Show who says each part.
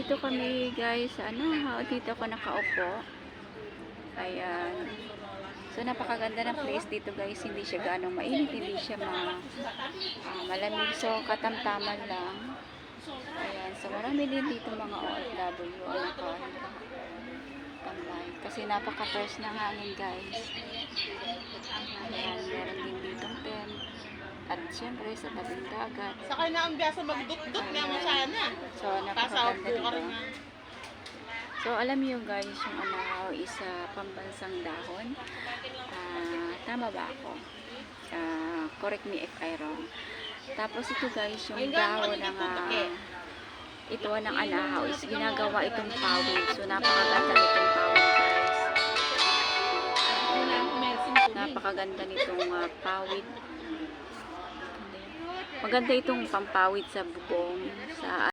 Speaker 1: dito kami guys, dito ako nakaupo. Ayan. So, napakaganda ng place dito guys. Hindi siya ganong mainit, hindi siya malamig. So, katamtaman lang. Ayan. So, marami din dito mga OFW ang nakatambay. Kasi napaka-fresh ng hangin guys. Ayan. Meron din ditong tent. At syempre sa tabing dagat.
Speaker 2: Sakay na ang biyasa magdut-dut nga mo sana.
Speaker 1: So, napakaganda dito. So, alam niyo guys, yung anahaw is pambansang dahon. Tama ba ako? Correct me if I wrong. Tapos ito guys, yung dahon ng ito ng anahaw is ginagawa itong pawid. So, napakaganda nitong pawid guys. Napakaganda nitong pawid. Maganda itong pampawid sa bubong, sa